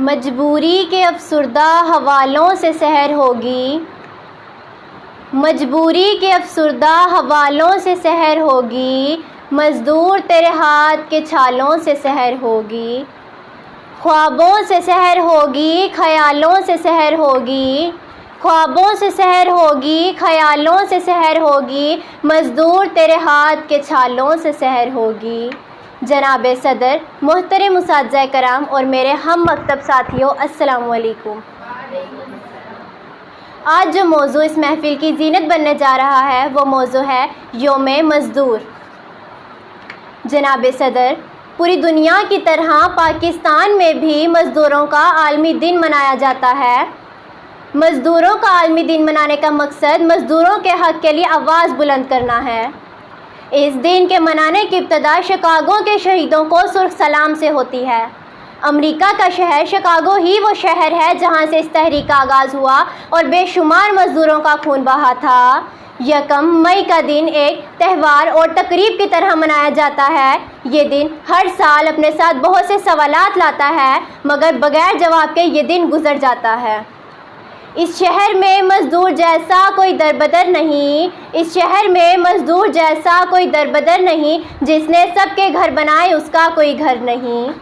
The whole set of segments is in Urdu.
مجبوری کے افسردہ حوالوں سے سحر ہوگی، مجبوری کے افسردہ حوالوں سے سحر ہوگی، مزدور تیرے ہاتھ کے چھالوں سے سحر ہوگی، خوابوں سے سحر ہوگی، خیالوں سے سحر ہوگی، خوابوں سے سحر ہوگی، خیالوں سے سحر ہوگی، مزدور تیرے ہاتھ کے چھالوں سے سحر ہوگی۔ جناب صدر، محترم اساتذہ کرام اور میرے ہم مکتب ساتھیوں، السلام علیکم۔ آج جو موضوع اس محفل کی زینت بننے جا رہا ہے وہ موضوع ہے یوم مزدور۔ جناب صدر، پوری دنیا کی طرح پاکستان میں بھی مزدوروں کا عالمی دن منایا جاتا ہے۔ مزدوروں کا عالمی دن منانے کا مقصد مزدوروں کے حق کے لیے آواز بلند کرنا ہے۔ اس دن کے منانے کی ابتدا شکاگو کے شہیدوں کو سرخ سلام سے ہوتی ہے۔ امریکہ کا شہر شکاگو ہی وہ شہر ہے جہاں سے اس تحریک کا آغاز ہوا اور بے شمار مزدوروں کا خون بہا تھا۔ یکم مئی کا دن ایک تہوار اور تقریب کی طرح منایا جاتا ہے۔ یہ دن ہر سال اپنے ساتھ بہت سے سوالات لاتا ہے، مگر بغیر جواب کے یہ دن گزر جاتا ہے۔ اس شہر میں مزدور جیسا کوئی دربدر نہیں، اس شہر میں مزدور جیسا کوئی دربدر نہیں، جس نے سب کے گھر بنائے اس کا کوئی گھر نہیں۔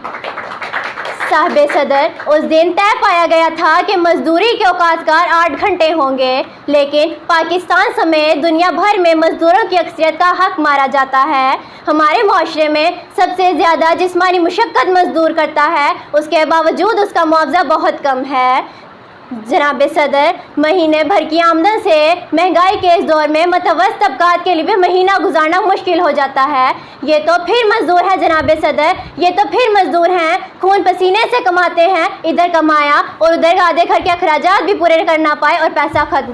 صاحب صدر، اس دن طے پایا گیا تھا کہ مزدوری کے اوقات کار 8 گھنٹے ہوں گے، لیکن پاکستان سمیت دنیا بھر میں مزدوروں کی اکثریت کا حق مارا جاتا ہے۔ ہمارے معاشرے میں سب سے زیادہ جسمانی مشقت مزدور کرتا ہے، اس کے باوجود اس کا معاوضہ بہت کم ہے۔ جناب صدر، مہینے بھر کی آمدن سے مہنگائی کے اس دور میں متوسط طبقات کے لیے بھی مہینہ گزارنا مشکل ہو جاتا ہے۔ یہ تو پھر مزدور ہے جناب صدر، یہ تو پھر مزدور ہیں، خون پسینے سے کماتے ہیں، ادھر کمایا اور ادھر آدھے گھر کے اخراجات بھی پورے کر نہ پائے اور پیسہ ختم۔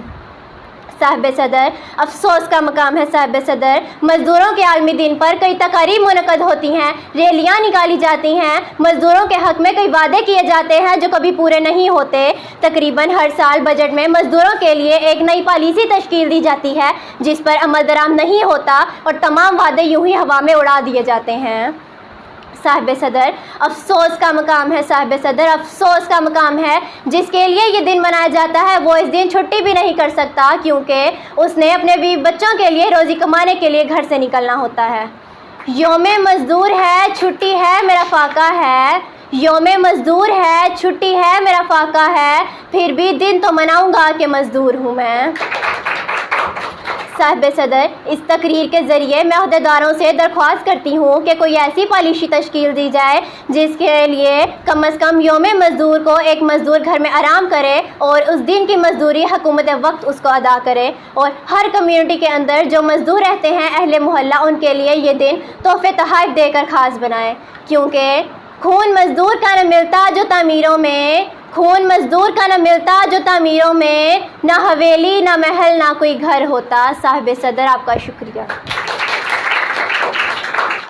صاحب صدر، افسوس کا مقام ہے صاحب صدر، مزدوروں کے عالمی دن پر کئی تقاریب منعقد ہوتی ہیں، ریلیاں نکالی جاتی ہیں، مزدوروں کے حق میں کئی وعدے کیے جاتے ہیں جو کبھی پورے نہیں ہوتے۔ تقریباً ہر سال بجٹ میں مزدوروں کے لیے ایک نئی پالیسی تشکیل دی جاتی ہے جس پر عمل درآمد نہیں ہوتا اور تمام وعدے یوں ہی ہوا میں اڑا دیے جاتے ہیں۔ صاحب صدر، افسوس کا مقام ہے صاحب صدر، افسوس کا مقام ہے، جس کے لیے یہ دن منایا جاتا ہے وہ اس دن چھٹی بھی نہیں کر سکتا کیونکہ اس نے اپنے بیوی بچوں کے لیے روزی کمانے کے لیے گھر سے نکلنا ہوتا ہے۔ یوم مزدور ہے، چھٹی ہے، میرا فاقہ ہے، یوم مزدور ہے، چھٹی ہے، میرا فاقہ ہے، پھر بھی دن تو مناؤں گا کہ مزدور ہوں میں۔ صاحب صدر، اس تقریر کے ذریعے میں عہدیداروں سے درخواست کرتی ہوں کہ کوئی ایسی پالیسی تشکیل دی جائے جس کے لیے کم از کم یوم مزدور کو ایک مزدور گھر میں آرام کرے اور اس دن کی مزدوری حکومت وقت اس کو ادا کرے، اور ہر کمیونٹی کے اندر جو مزدور رہتے ہیں اہل محلہ ان کے لیے یہ دن تحفے تحائف دے کر خاص بنائے، کیونکہ خون مزدور کا نہ ملتا جو تعمیروں میں، خون مزدور کا نہ ملتا جو تعمیروں میں، نہ حویلی نہ محل نہ کوئی گھر ہوتا۔ صاحب صدر، آپ کا شکریہ۔